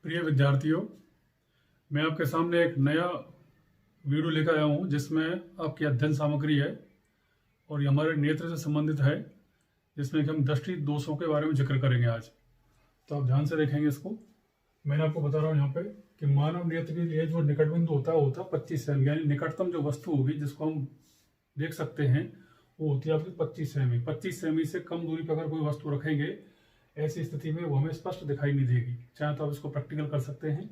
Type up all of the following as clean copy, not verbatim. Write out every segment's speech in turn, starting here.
प्रिय विद्यार्थियों, मैं आपके सामने एक नया वीडियो लेकर आया हूँ जिसमें आपकी अध्ययन सामग्री है और ये हमारे नेत्र से संबंधित है, जिसमें कि हम दृष्टि दोषों के बारे में जिक्र करेंगे आज। तो आप ध्यान से देखेंगे इसको। मैंने आपको बता रहा हूँ यहाँ पे कि मानव नेत्र के लिए जो निकट बिंदु होता है वो होता है 25 सेमी, यानी निकटतम जो वस्तु होगी जिसको हम देख सकते हैं वो होती है आपकी 25 सेमी। 25 सेमी से कम दूरी पर अगर कोई वस्तु रखेंगे, ऐसी स्थिति में वो हमें स्पष्ट दिखाई नहीं देगी। चाहे तो आप इसको प्रैक्टिकल कर सकते हैं।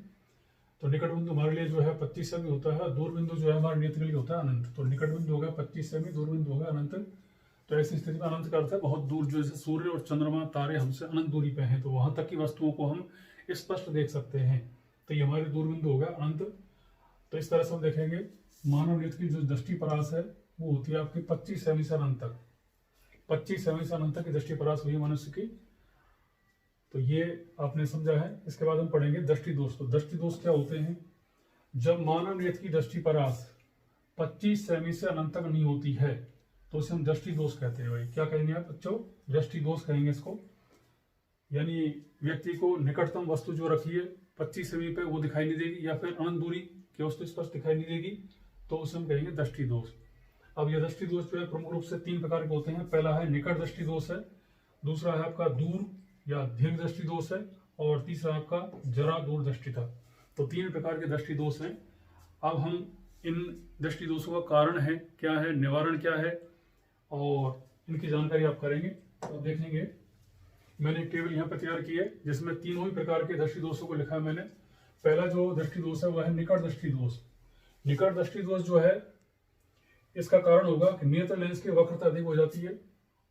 तो निकट बिंदु हमारे लिए जो है 25 सेमी होता है, दूर बिंदु जो है हमारे नेत्र के लिए होता है अनंत। तो निकट बिंदु हो गया 25 सेमी, दूर बिंदु हो गया अनंत। तो ऐसी स्थिति में अनंत का अर्थ है बहुत दूर, जो जैसे सूर्य और चंद्रमा तारे हमसे अनंत दूरी पे हैं, तो वहां तक की वस्तुओं को हम स्पष्ट देख सकते हैं। तो ये हमारे दूर बिंदु हो गया अनंत। तो इस तरह से हम देखेंगे मानव नेत्र की जो दृष्टि परास है वो होती है आपकी 25 सेमी से अनंत तक। 25 सेमी से अनंत तक की दृष्टि परास हुई मनुष्य की। तो ये आपने समझा है। इसके बाद हम पढ़ेंगे दृष्टि दोष। तो दृष्टि दोष क्या होते हैं? जब मानव नेत्र की दृष्टि परास 25 सेमी से अनंत तक नहीं होती है तो उसे हम दृष्टि दोष कहते हैं। भाई क्या कहेंगे आप बच्चों? दृष्टि दोष कहेंगे इसको। यानी व्यक्ति को निकटतम वस्तु जो रखी है 25 सेमी पे वो दिखाई नहीं देगी, या फिर अनंत दूरी की वस्तु स्पष्ट दिखाई नहीं देगी, तो उसे हम कहेंगे दृष्टि दोष। अब यह दृष्टि दोष जो है प्रमुख रूप से 3 प्रकार के होते हैं। पहला है निकट दृष्टि दोष है, दूसरा है आपका दूर या दीर्घ दृष्टि दोष है, और तीसरा आपका जरा दूर दृष्टिता। तो 3 प्रकार के दृष्टि दोष हैं। अब हम इन दृष्टि दोषों का कारण है क्या है, निवारण क्या है, और इनकी जानकारी आप करेंगे। तो देखेंगे मैंने एक टेबल यहाँ पर तैयार की है जिसमें तीनों ही प्रकार के दृष्टि दोषों को लिखा है मैंने। पहला जो दृष्टि दोष है वह है निकट दृष्टि दोष। निकट दृष्टि दोष जो है इसका कारण होगा कि नेत्र लेंस की वक्रता अधिक हो जाती है,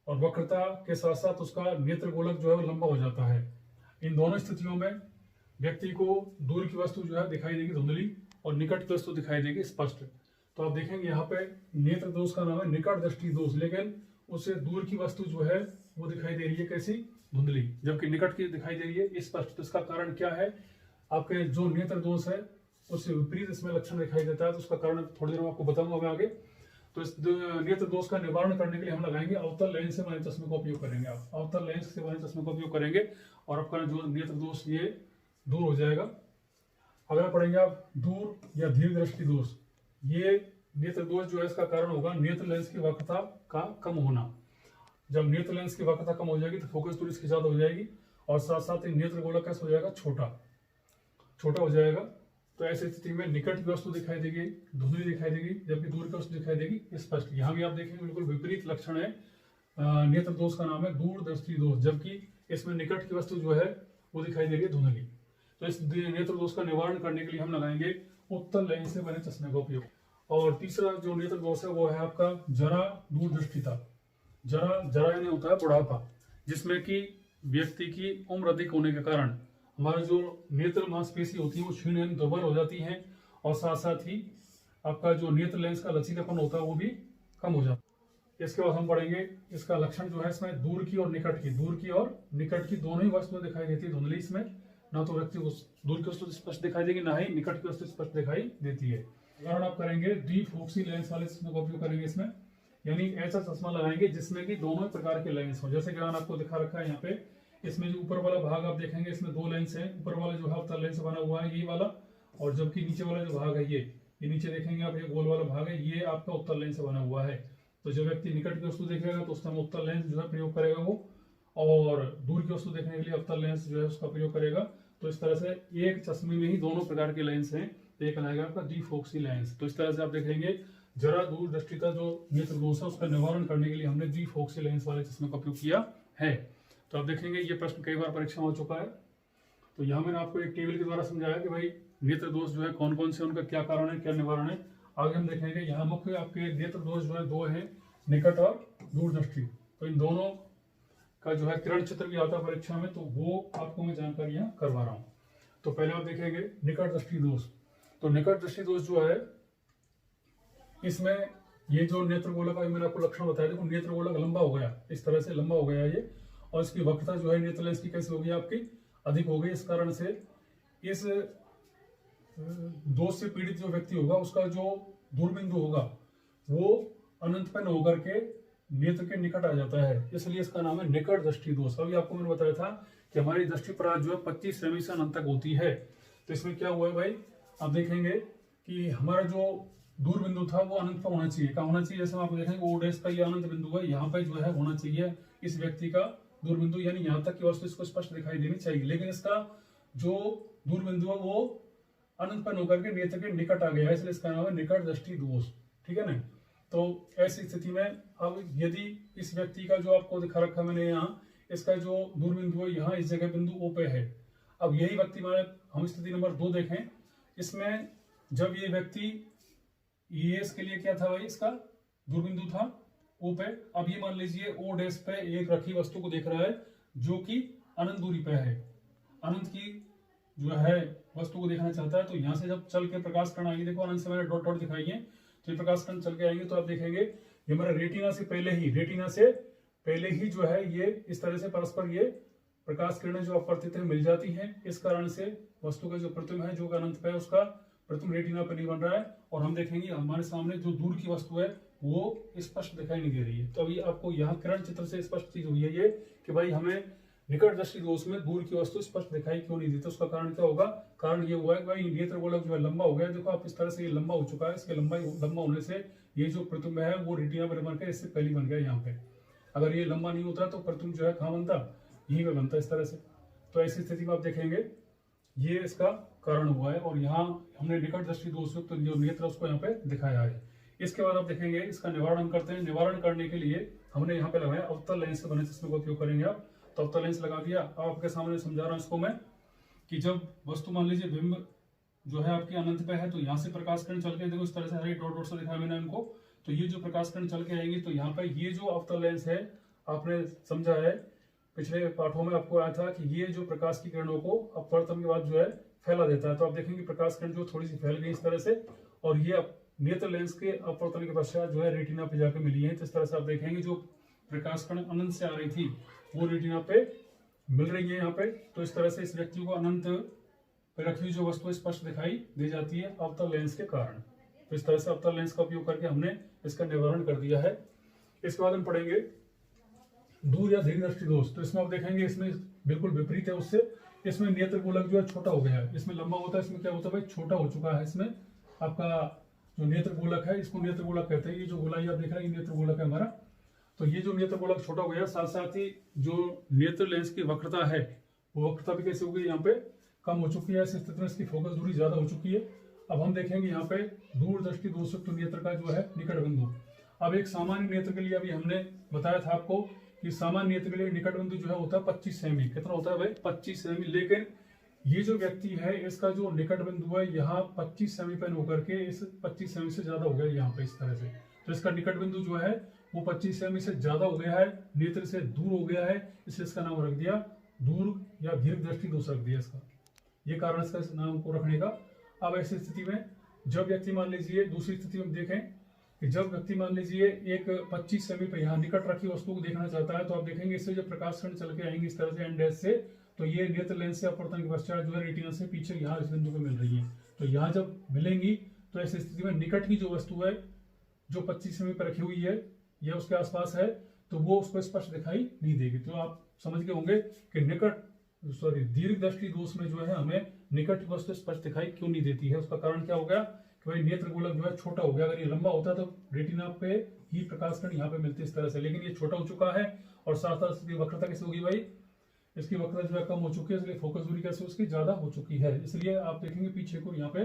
और वक्रता के साथ साथ उसका नेत्र गोलक जो है वो लंबा हो जाता है। इन दोनों स्थितियों में व्यक्ति को दूर की वस्तु जो है दिखाई देगी धुंधली, और निकट की वस्तु दिखाई देगी स्पष्ट। तो आप देखेंगे यहाँ पे नेत्र दोष का नाम है निकट दृष्टि दोष, लेकिन उससे दूर की वस्तु जो है वो दिखाई दे रही है कैसी? धुंधली, जबकि निकट की दिखाई दे रही है स्पष्ट। तो इसका कारण क्या है? आपके जो नेत्र दोष है उससे विपरीत इसमें लक्षण दिखाई देता है। तो उसका कारण थोड़ी देर में आपको बताऊंगा मैं आगे। तो इस नेत्र दोष का निवारण करने के लिए हम लगाएंगे अवतल लेंस से बने चश्मे का उपयोग करेंगे। आप अवतल लेंस से बने चश्मे का उपयोग करेंगे और आपका जो नेत्र दोष ये दूर हो जाएगा। अगला पढ़ेंगे आप दूर या दीर्घ दृष्टि दोष। ये नेत्र दोष जो है इसका कारण होगा नेत्र लेंस की वक्रता का कम होना। जब नेत्र लेंस की वक्रता कम हो जाएगी तो फोकस दूरी इसकी ज्यादा हो जाएगी, और साथ साथ ही नेत्र गोलक कैसा हो जाएगा? छोटा हो जाएगा। तो ऐसी स्थिति में निकट की वस्तु दिखाई देगी धुंधली दिखाई देगी, जबकि दूर की वस्तु दिखाई देगी स्पष्ट। यहाँ भी आप देखेंगे बिल्कुल विपरीत लक्षण है। नेत्र दोष का नाम है दूर दृष्टि दोष, जबकि इसमें निकट की वस्तु जो है वो दिखाई दे रही है धुंधली। तो इस नेत्र दोष का निवारण करने के लिए हम लगाएंगे उत्तल लेंस से बने चश्मे का उपयोग। और तीसरा जो नेत्र दोष है वो है आपका जरा दूर दृष्टिता। जरा यानी होता है बुढ़ापा, जिसमें कि व्यक्ति की उम्र अधिक होने के कारण हमारे जो नेत्र मांसपेशी होती है वो क्षीण यानी दुर्बल हो जाती है, और साथ साथ ही आपका जो नेत्र लेंस का लचीलापन होता है वो भी कम हो जाता है। इसके बाद हम पढ़ेंगे इसका लक्षण जो है इसमें दूर की और निकट की दोनों ही वस्तुएं दिखाई देती है धुंधली। इसमें ना तो व्यक्ति दूर की वस्तु स्पष्ट दिखाई देगी, ना ही निकट की वस्तु स्पष्ट दिखाई देती है। उदाहरण आप करेंगे द्विफोक्सी लेंस वाले चश्मे का उपयोग करेंगे इसमें, यानी ऐसा चश्मा लगाएंगे जिसमें कि दोनों प्रकार के लेंस हो। जैसे कि आपको दिखा रखा है यहाँ पे, इसमें जो ऊपर वाला भाग आप देखेंगे इसमें 2 लेंस हैं। ऊपर वाला जो है अवतल लेंस बना हुआ है ये वाला, और जबकि नीचे वाला जो भाग है ये नीचे देखेंगे आप, ये गोल वाला भाग है, ये आपका उत्तल लेंस बना हुआ है। तो जब व्यक्ति निकट की वस्तु देखेगा तो उस टाइम उत्तल लेंस जो है प्रयोग करेगा वो, और दूर की वस्तु देखने के लिए अवतल लेंस जो है उसका प्रयोग करेगा। तो इस तरह से एक चश्मे में ही दोनों प्रकार के लेंस हैं। तो एक आएगा आपका द्विफोक्सी लेंस। तो इस तरह से आप देखेंगे जरा दूर दृष्टिता जो नेत्र दोष है उसका निवारण करने के लिए हमने द्विफोक्सी लेंस वाले चश्मे का उपयोग किया है। तो आप देखेंगे ये प्रश्न कई बार परीक्षा हो चुका है। तो यहाँ मैंने आपको एक टेबल के द्वारा समझाया कि भाई नेत्र दोष जो है कौन कौन से, उनका क्या कारण है, क्या निवारण है। आगे हम देखेंगे यहाँ मुख्य आपके नेत्र दोष जो है 2 हैं, निकट और दूर दृष्टि। तो इन दोनों का जो है किरण चित्र भी आता है परीक्षा में, तो वो आपको मैं जानकारी यहाँ करवा रहा हूँ। तो पहले आप देखेंगे निकट दृष्टि दोष। तो निकट दृष्टि दोष जो है इसमें ये जो नेत्र गोलक का मैंने आपको लक्षण बताया, देखो नेत्र गोलक लंबा हो गया, इस तरह से लंबा हो गया ये, और इसकी वक्रता जो है नेत्र लेंस की कैसे हो गई आपकी? अधिक हो गई। इस कारण से इस दोष से पीड़ित जो व्यक्ति होगा उसका जो दूरबिंदु होगा वो अनंत पे न होकर के नेत्र के निकट आ जाता है, इसलिए इसका नाम है निकट दृष्टि दोष। अभी आपको मैंने बताया था कि हमारी दृष्टि पराग जो है 25 सेमी से अनंत तक होती है। तो इसमें क्या हुआ है भाई, आप देखेंगे कि हमारा जो दूर बिंदु था वो अनंत पर होना चाहिए। क्या होना चाहिए, जैसे आप देखेंगे ओ डैश का ये अनंत बिंदु है, यहाँ पे जो है होना चाहिए इस व्यक्ति का दूर बिंदु, यानी यहाँ तक की वस्तु इसको स्पष्ट दिखाई देनी चाहिए। लेकिन इसका जो दूर बिंदु है वो अनंत पर होकर के नेत्र के निकट आ गया है, इसलिए इसका नाम है निकट दृष्टि दोष। ठीक है ना। तो ऐसी स्थिति में अब यदि इस व्यक्ति का जो आपको दिखा रखा मैंने यहाँ, इसका जो दूर बिंदु है यहाँ इस जगह बिंदु ओ पे है। अब यही व्यक्ति हम स्थिति नंबर 2 देखें, इसमें जब ये व्यक्ति ये इसके लिए क्या था भाई, इसका दूर बिंदु था ओ पे। अब ये मान लीजिए ओ डैश पे एक रखी वस्तु को देख रहा है जो कि अनंत दूरी पे है, अनंत की जो है वस्तु को देखना चाहता है। तो यहाँ से जब चल के प्रकाश कण आएंगे, देखो अनंत से मैंने डॉट डॉट दिखाई है, तो ये प्रकाश कण चल के आएंगे तो आप देखेंगे ये हमारा रेटिना से पहले ही जो है ये इस तरह से परस्पर ये प्रकाश किरणें जो अपवर्तित मिल जाती हैं। इस कारण से वस्तु का जो प्रतिबिंब है जो अनंत पे है उसका प्रतिबिंब रेटिना पर नहीं बन रहा है, और हम देखेंगे हमारे सामने जो दूर की वस्तु है वो स्पष्ट दिखाई नहीं दे रही है। तो अभी आपको यहाँ किरण चित्र से स्पष्ट चीज हुई है ये कि भाई हमें निकट दृष्टि दोष में दूर की वस्तु स्पष्ट दिखाई क्यों नहीं देती। उसका कारण क्या होगा, कारण ये हुआ है कि भाई नेत्र गोलक जो है लंबा हो गया। देखो आप इस तरह से ये लंबा हो चुका है, इसके लंबा होने से ये जो प्रतिबिंब है वो रेटिना पर बनकर इससे पहले बन गया यहाँ पे। अगर ये लंबा नहीं होता तो प्रतिबिंब जो है कहाँ बनता, यहीं पे बनता इस तरह से। तो ऐसी स्थिति में आप देखेंगे ये इसका कारण हुआ है, और यहाँ हमने निकट दृष्टि दोष युक्त जो नेत्र उसको यहाँ पे दिखाया है। इसके बाद आप देखेंगे इसका निवारण हम करते हैं। निवारण करने के लिए हमने यहाँ पे लगाया अवतल लेंस से बने चश्मे का उपयोग करेंगे आप। तो अवतल लेंस लगा दिया। अब आपके सामने समझा रहा हूँ इसको मैं कि जब वस्तु मान लीजिए बिंब जो है आपके अनंत पे है, तो यहाँ से प्रकाश किरण चल के, देखो इस तरह से हरे डॉट डॉट से दिखाया मैंने इनको, तो ये जो प्रकाश किरण चल के आएंगे तो यहाँ पे ये जो अवतल लेंस है आपने समझा है पिछले पाठों में आपको आया था कि ये जो प्रकाश की किरणों को अपवर्तन के बाद जो है फैला देता है। तो आप देखेंगे प्रकाश किरण जो थोड़ी सी फैल गई इस तरह से, और ये नेत्र लेंस के अपवर्तन के पश्चात जो है रेटिना पे जाकर मिली है। तो इस तरह से आप देखेंगे जो प्रकाश किरण अनंत से आ रही थी वो रेटिना पे मिल रही है यहाँ पे। तो इस तरह से इस व्यक्ति को अनंत पे रखी हुई जो वस्तु स्पष्ट दिखाई दे जाती है अवतल लेंस के कारण। तो इस तरह से अवतल लेंस का उपयोग करके हमने इसका निवारण कर दिया है। इसके बाद हम पढ़ेंगे दूर या दीर्घ दृष्टि दोष। तो इसमें आप देखेंगे इसमें बिल्कुल विपरीत है उससे, इसमें नेत्र गोलक जो है छोटा हो गया है। इसमें लंबा होता है, इसमें क्या होता है भाई छोटा हो चुका है। इसमें आपका जो नेत्र गोलक है इसको नेत्र गोलक कहते हैं। ये जो गोलाई आप देख रहे हैं ये नेत्र गोलक है हमारा। तो ये जो नेत्र गोलक छोटा हो गया, साथ साथ ही जो नेत्र लेंस की वक्रता है वो वक्रता भी कैसे हो गई, यहाँ पे कम हो चुकी है। इस स्थिति में इसकी फोकस दूरी ज्यादा हो चुकी है। अब हम देखेंगे यहाँ पे दूर दृष्टि दोषयुक्त नेत्र का जो है निकट बिंदु। अब एक सामान्य नेत्र के लिए अभी हमने बताया था आपको कि सामान्य नेत्र के लिए निकट बिंदु जो है होता है 25 सेमी। कितना होता है भाई 25 सेमी। लेकिन ये जो व्यक्ति है इसका जो निकट बिंदु है यहाँ 25 सेमी पेन होकर के इस 25 सेमी से ज्यादा हो गया यहाँ पे इस तरह से। तो इसका निकट बिंदु जो है वो 25 सेमी से ज्यादा हो गया है, नेत्र से दूर हो गया है, इसलिए इसका नाम रख दिया दूर या दीर्घ दृष्टि दोष रख दिया इसका। ये कारण इसका इस नाम को रखने का। अब ऐसी स्थिति में जब व्यक्ति मान लीजिए दूसरी स्थिति में देखें कि जब व्यक्ति मान लीजिए एक 25 सेमी पे यहाँ निकट रखी वस्तु को देखना चाहता है, तो आप देखेंगे इससे जब प्रकाश किरण चल के आएंगे इस तरह से एंड डैश से, तो ये नेत्र लेंस से अपवर्तन के पश्चात जो है रेटिना से पीछे यहाँ इस बिंदु पे मिल रही है। तो यहाँ जब मिलेंगी तो ऐसी स्थिति में निकट की जो वस्तु है जो 25 सेमी पर रखी हुई है या उसके आसपास है तो वो उसको स्पष्ट दिखाई नहीं देगी। तो आप समझ गए होंगे कि दीर्घ दृष्टि दोष में जो है हमें निकट की वस्तु स्पष्ट दिखाई क्यों नहीं देती है। उसका कारण क्या हो गया कि भाई नेत्र गोलक जो है छोटा हो गया। अगर ये लंबा होता तो रेटिना पे ही प्रकाश किरण यहाँ पे मिलती इस तरह से, लेकिन ये छोटा हो चुका है और साथ साथ इसकी वक्रता कैसे होगी भाई, इसकी वक्रता जो है कम हो चुकी है, इसलिए फोकस दूरी कैसे उसकी ज्यादा हो चुकी है। इसलिए आप देखेंगे पीछे को यहाँ पे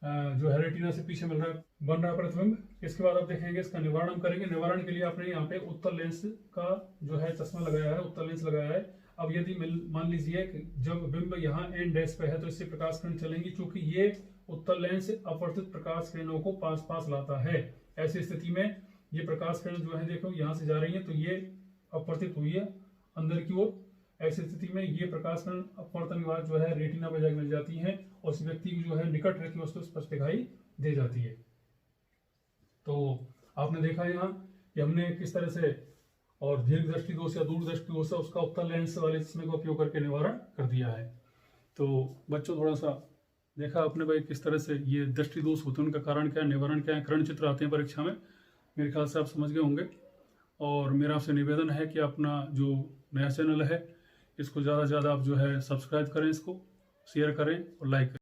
जो है रेटिना से पीछे मिल रहा है, बन रहा है प्रतिबिंब। इसके बाद आप देखेंगे इसका निवारण हम करेंगे। निवारण के लिए आपने यहाँ पे उत्तल लेंस का जो है चश्मा लगाया है, उत्तल लेंस लगाया है। अब यदि मान लीजिए जब बिंब यहाँ एंड डैश पे है तो इससे प्रकाश किरण चलेंगी, क्योंकि ये उत्तल लेंस अपवर्तित प्रकाश किरणों को पास पास लाता है। ऐसी स्थिति में ये प्रकाश किरण जो है देखो यहाँ से जा रही है तो ये अपवर्तित हुई है अंदर की ओर। ऐसी स्थिति में ये प्रकाश किरण अपवर्तन के बाद जो है रेटिना पे जाकर मिल जाती है और इस व्यक्ति की जो है निकट रखी वस्तु स्पष्ट दिखाई दे जाती है। तो आपने देखा यहाँ कि हमने किस तरह से और दीर्घ दृष्टि दोष या दूर दृष्टि दोष है उसका उत्तल लेंस वाले चश्मे का उपयोग करके निवारण कर दिया है। तो बच्चों थोड़ा सा देखा आपने भाई किस तरह से ये दृष्टि दोष होते हैं, उनका कारण क्या है, निवारण क्या है, किरण चित्र आते हैं परीक्षा में। मेरे ख्याल से आप समझ गए होंगे। और मेरा आपसे निवेदन है कि अपना जो नया चैनल है इसको ज़्यादा से ज़्यादा आप जो है सब्सक्राइब करें, इसको शेयर करें और लाइक करें।